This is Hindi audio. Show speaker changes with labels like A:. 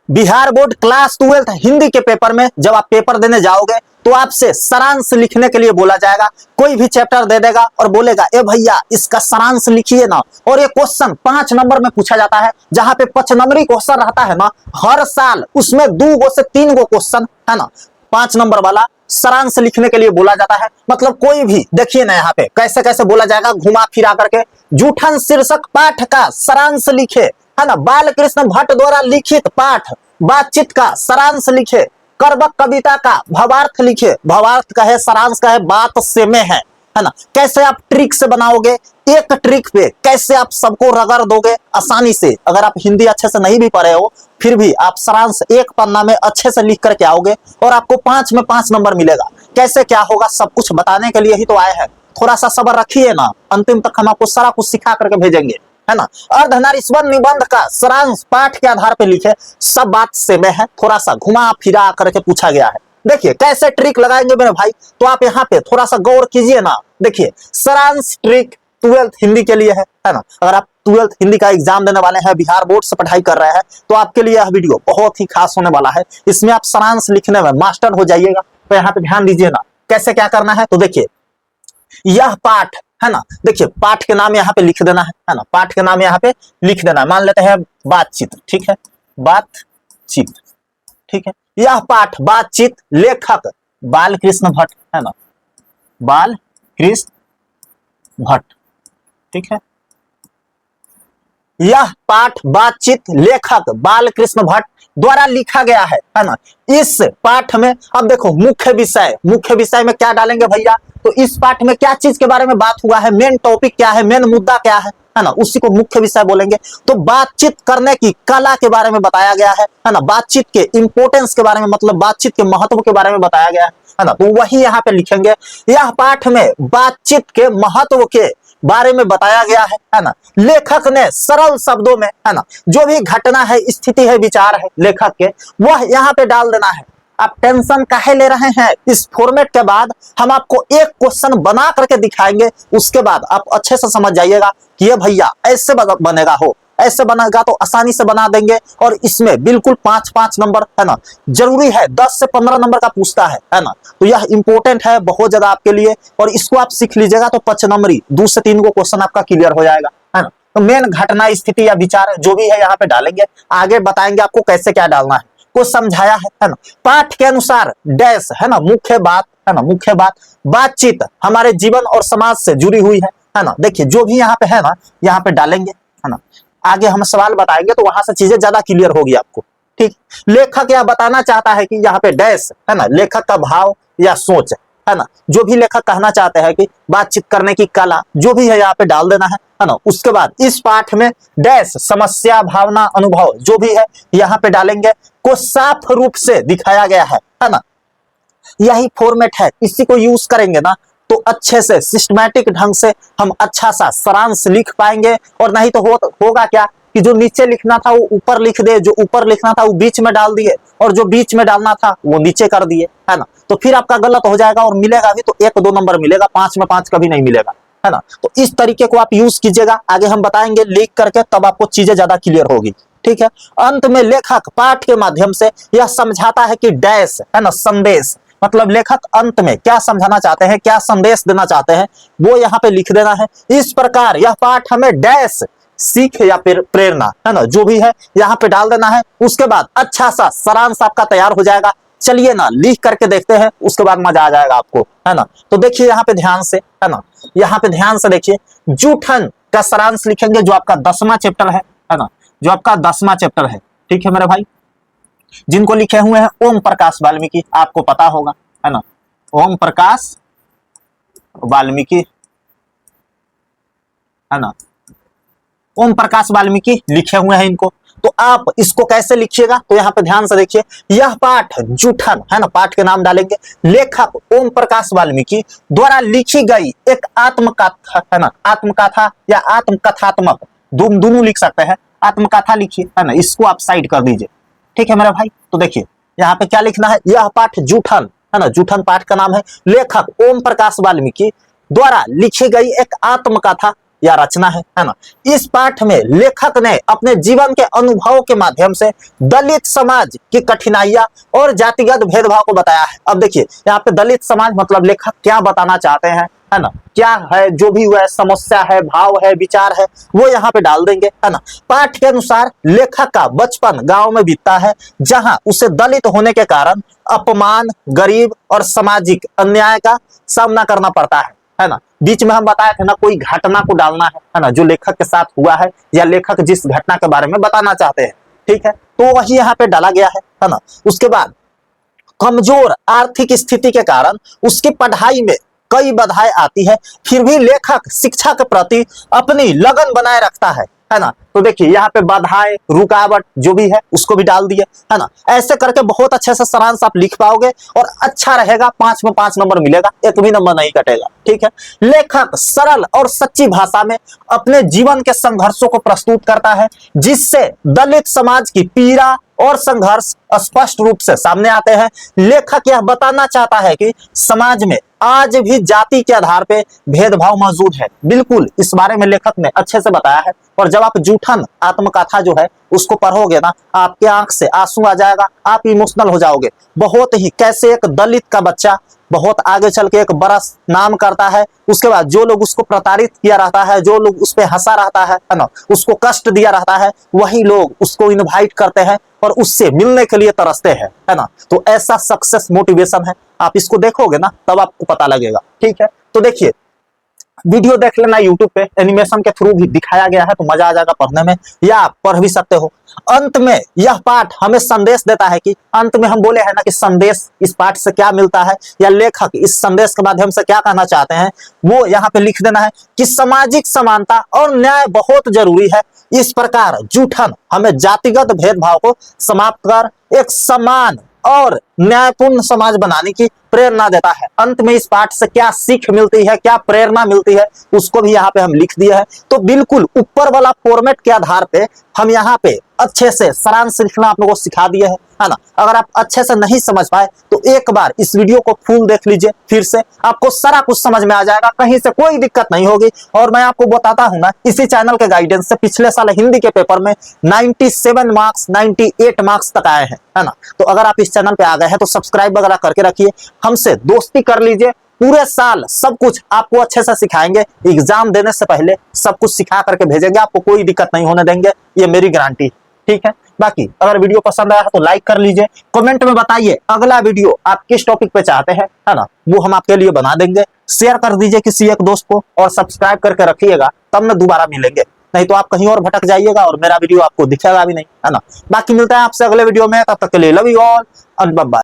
A: बिहार बोर्ड क्लास 12 हिंदी के पेपर में जब आप पेपर देने जाओगे तो आपसे सारांश लिखने के लिए बोला जाएगा। कोई भी चैप्टर दे देगा और बोलेगा ए भैया इसका सारांश लिखिए ना, और ये क्वेश्चन 5 नंबर में पूछा जाता है। जहां पे 5 नंबरी क्वेश्चन रहता है ना हर साल, उसमें 2 गो से 3 गो क्वेश्चन है ना 5 नंबर वाला सारांश लिखने के लिए बोला जाता है। मतलब कोई भी देखिए ना यहाँ पे कैसे कैसे बोला जाएगा, घुमा फिरा करके जूठन शीर्षक पाठ का सारांश लिखे, है ना। बाल कृष्ण भट्ट द्वारा लिखित पाठ बातचीत का सारांश लिखे, करबक कविता का भावार्थ लिखे, भावार्थ का है सारांश का है बात से में है ना। कैसे आप ट्रिक से बनाओगे, एक ट्रिक पे कैसे आप सबको रगड़ दोगे आसानी से। अगर आप हिंदी अच्छे से नहीं भी पढ़े हो फिर भी आप सारांश एक पन्ना में अच्छे से लिख करके आओगे और आपको 5 में 5 नंबर मिलेगा। कैसे क्या होगा सब कुछ बताने के लिए ही तो आए हैं। थोड़ा सा सब्र रखिए ना, अंतिम तक हम आपको सारा कुछ सिखा करके भेजेंगे, है ना। अर्धनारीश्वर निबंध का सारांश पाठ के आधार पे लिखे, सब बात से में है, थोड़ा सा घुमा फिरा करके पूछा गया है। देखिए कैसे ट्रिक लगाएंगे मेरे भाई, तो आप यहाँ पे थोड़ा सा गौर कीजिए ना। देखिए सारांश ट्रिक 12th हिंदी के लिए है ना। अगर आप 12th हिंदी का एग्जाम देने वाले हैं, बिहार बोर्ड से पढ़ाई कर रहे हैं, तो आपके लिए यह वीडियो बहुत ही खास होने वाला है। इसमें आप सारांश लिखने में मास्टर हो जाइएगा। तो यहाँ पे ध्यान दीजिए ना कैसे क्या करना है। तो देखिए यह पाठ है ना, देखिए पाठ के नाम यहाँ पे लिख देना है ना। पाठ के नाम यहाँ पे लिख देना है, मान लेते हैं बातचीत, ठीक है, बातचीत, ठीक है। यह पाठ बातचीत, लेखक बाल कृष्ण भट्ट, है ना, बाल कृष्ण भट्ट, ठीक है। यह पाठ बातचीत लेखक बाल कृष्ण भट्ट द्वारा लिखा गया है ना। इस पाठ में अब देखो मुख्य विषय में क्या डालेंगे भैया, तो इस पाठ में क्या चीज के बारे में बात हुआ है, मेन टॉपिक क्या है, मेन मुद्दा क्या है ना, उसी को मुख्य विषय बोलेंगे। तो बातचीत करने की कला के बारे में बताया गया है ना। बातचीत के इंपोर्टेंस के बारे में, मतलब बातचीत के महत्व के बारे में बताया गया है ना। तो वही यहाँ पे लिखेंगे। यह पाठ में बातचीत के महत्व के बारे में बताया गया है ना। लेखक ने सरल शब्दों में, है ना, जो भी घटना है, स्थिति है, विचार है लेखक के, वह यहाँ पे डाल देना है। आप टेंशन काहे ले रहे हैं। इस फॉर्मेट के बाद हम आपको एक क्वेश्चन बना करके दिखाएंगे, उसके बाद आप अच्छे से समझ जाइएगा कि ये भैया ऐसे बनेगा, हो ऐसे बनेगा तो आसानी से बना देंगे। और इसमें बिल्कुल 5-5 नंबर, है ना, जरूरी है 10 से 15 नंबर का पूछता है ना। तो यह इंपॉर्टेंट है बहुत ज्यादा आपके लिए, और इसको आप सीख लीजिएगा तो 5 नंबरी 2 से 3 को क्वेश्चन आपका क्लियर हो जाएगा, है ना। तो मेन घटना, स्थिति या विचार जो भी है यहाँ पे डालेंगे, आगे बताएंगे आपको कैसे क्या डालना है, को समझाया है ना। पाठ के अनुसार डैश, है ना, मुख्य बात, है ना, मुख्य बात बातचीत हमारे जीवन और समाज से जुड़ी हुई है ना। देखिए जो भी यहाँ पे है ना, यहाँ पे डालेंगे, है ना। आगे हम सवाल बताएंगे तो वहां से चीजें ज्यादा क्लियर होगी आपको, ठीक। लेखक यह बताना चाहता है कि यहाँ पे डैश, है ना, लेखक का भाव या सोच, है ना। जो भी लेखक कहना चाहते हैं कि बातचीत करने की कला, जो भी है यहाँ पे डाल देना है ना। उसके बाद इस पाठ में डैश समस्या, भावना, अनुभव जो भी है यहाँ पे डालेंगे, को साफ रूप से दिखाया गया है ना। यही फॉर्मेट है, इसी को यूज करेंगे ना तो अच्छे से सिस्टमैटिक ढंग से हम अच्छा सा सारांश लिख पाएंगे। और नहीं तो होगा क्या कि जो नीचे लिखना था वो ऊपर लिख दे, जो ऊपर लिखना था वो बीच में डाल दिए, और जो बीच में डालना था वो नीचे कर दिए, है ना। तो फिर आपका गलत हो जाएगा, और मिलेगा भी तो 1-2 नंबर मिलेगा, 5 में 5 कभी नहीं मिलेगा, है ना। तो इस तरीके को आप यूज कीजिएगा, आगे हम बताएंगे लिख करके, तब आपको चीजें ज्यादा क्लियर होगी, ठीक है। अंत में लेखक पाठ के माध्यम से यह समझाता है कि डैश, है ना, संदेश, मतलब लेखक अंत में क्या समझाना चाहते हैं, क्या संदेश देना चाहते हैं, वो यहाँ पे लिख देना है। इस प्रकार यह पाठ हमें डैश सीख या फिर प्रेरणा, है ना, जो भी है यहाँ पे डाल देना है। उसके बाद अच्छा सा सारांश आपका तैयार हो जाएगा। चलिए ना लिख करके देखते हैं, उसके बाद मजा आ जाएगा आपको, है ना। तो देखिए यहाँ पे ध्यान से, है ना, यहाँ पे ध्यान से देखिए, जूठन का सारांश लिखेंगे जो आपका 10वां चैप्टर है ना, जो आपका 10वां चैप्टर है, ठीक है मेरे भाई। जिनको लिखे हुए हैं ओम प्रकाश वाल्मीकि, आपको पता होगा, है ना, ओम प्रकाश वाल्मीकि, है ना, ओम प्रकाश वाल्मीकि लिखे हुए हैं इनको। तो आप इसको कैसे लिखिएगा, तो यहाँ पे ध्यान से देखिए, यह पाठ जूठन, है ना, पाठ के नाम डालेंगे, लेखक ओम प्रकाश वाल्मीकि द्वारा लिखी गई एक आत्मकथा, है ना, आत्मकथा या आत्मकथात्मक, दोनों लिख सकते हैं, आत्मकथा लिखिए, है ना, इसको आप साइड कर दीजिए, ठीक है मेरा भाई। तो देखिए यहाँ पे क्या लिखना है, यह पाठ जूठन, है ना, जूठन पाठ का नाम है, लेखक ओम प्रकाश वाल्मीकि द्वारा लिखी गई एक आत्मकथा या रचना है ना। इस पाठ में लेखक ने अपने जीवन के अनुभव के माध्यम से दलित समाज की कठिनाइयां और जातिगत भेदभाव को बताया है। अब देखिए यहाँ पे दलित समाज मतलब लेखक क्या बताना चाहते हैं, है ना, क्या है जो भी वह समस्या है, भाव है, विचार है, वो यहाँ पे डाल देंगे, है ना। पाठ के अनुसार लेखक का बचपन गांव में बीतता है, जहां उसे दलित होने के कारण अपमान, गरीब और सामाजिक अन्याय का सामना करना पड़ता है ना। बीच में हम बताए थे ना, कोई घटना को डालना है ना, जो लेखक के साथ हुआ है या लेखक जिस घटना के बारे में बताना चाहते हैं, ठीक है, तो वही यहाँ पे डाला गया है ना। उसके बाद कमजोर आर्थिक स्थिति के कारण उसकी पढ़ाई में कई बाधाएं आती है, फिर भी लेखक शिक्षा के प्रति अपनी लगन बनाए रखता है ना। तो देखिए यहाँ पे बाधाएं, रुकावट जो भी है उसको भी डाल दिए, है ना। ऐसे करके बहुत अच्छे से सारांश आप लिख पाओगे और अच्छा रहेगा, 5 में 5 नंबर मिलेगा, एक भी नंबर नहीं कटेगा, ठीक है। लेखक सरल और सच्ची भाषा में अपने जीवन के संघर्षों को प्रस्तुत करता है, जिससे दलित समाज की पीड़ा और संघर्ष स्पष्ट रूप से सामने आते हैं। लेखक यह बताना चाहता है कि समाज में आज भी जाति के आधार पे भेदभाव मौजूद है। बिल्कुल इस बारे में लेखक ने अच्छे से बताया है, और जब आप जूठन आत्मकथा जो है उसको पढ़ोगे ना, आपके आंख से आंसू आ जाएगा, आप इमोशनल हो जाओगे। बहुत ही कैसे एक दलित का बच्चा बहुत आगे चल के एक बड़ा नाम करता है, उसके बाद जो लोग उसको प्रताड़ित किया रहता है, जो लोग उस पे हंसा रहता है ना, उसको कष्ट दिया रहता है, वही लोग उसको इनवाइट करते हैं और उससे मिलने के लिए तरसते हैं, है ना। तो ऐसा सक्सेस मोटिवेशन है, आप इसको देखोगे ना तब आपको पता लगेगा, ठीक है। तो देखिए वीडियो देख लेना, यूट्यूब पे एनिमेशन के थ्रू भी दिखाया गया है, तो मजा आ जाएगा पढ़ने में, या आप पढ़ भी सकते हो। अंत में यह पाठ हमें संदेश देता है कि अंत में हम बोले हैं ना कि संदेश इस पाठ से क्या मिलता है, या लेखक इस संदेश के माध्यम से क्या कहना चाहते हैं, वो यहाँ पे लिख देना है कि सामाजिक समानता और न्याय बहुत जरूरी है। इस प्रकार जूठन हमें जातिगत भेदभाव को समाप्त कर एक समान और न्यायपूर्ण समाज बनाने की प्रेरणा देता है। अंत में इस पाठ से क्या सीख मिलती है, क्या प्रेरणा मिलती है, उसको भी यहाँ पे हम लिख दिए हैं। तो बिल्कुल ऊपर वाला फॉर्मेट के आधार पे हम यहाँ पे अच्छे से सारांश लिखना आप लोगों को सिखा दिए है ना। अगर आप अच्छे से नहीं समझ पाए तो एक बार इस वीडियो को फुल देख लीजिए, फिर से आपको सारा कुछ समझ में आ जाएगा, कहीं से कोई दिक्कत नहीं होगी। और मैं आपको बताता हूं ना, इसी चैनल के गाइडेंस से पिछले साल हिंदी के पेपर में 97 मार्क्स 98 मार्क्स तक आए हैं, है ना। तो अगर आप इस चैनल पे आ गए हैं तो सब्सक्राइब वगैरह करके रखिए, हमसे दोस्ती कर लीजिए। पूरे साल सब कुछ आपको अच्छे से सिखाएंगे, एग्जाम देने से पहले सब कुछ सिखा करके भेजेंगे, आपको कोई दिक्कत नहीं होने देंगे, ये मेरी गारंटी, ठीक है। बाकी अगर वीडियो पसंद आया तो लाइक कर लीजिए, कमेंट में बताइए अगला वीडियो आप किस टॉपिक पे चाहते हैं, है ना, वो हम आपके लिए बना देंगे। शेयर कर दीजिए किसी एक दोस्त को और सब्सक्राइब करके रखिएगा, तब न दोबारा मिलेंगे, नहीं तो आप कहीं और भटक जाइएगा और मेरा वीडियो आपको दिखेगा भी नहीं, है ना। बाकी मिलता है आपसे अगले वीडियो में, तब तक के लिए love you all, bye bye.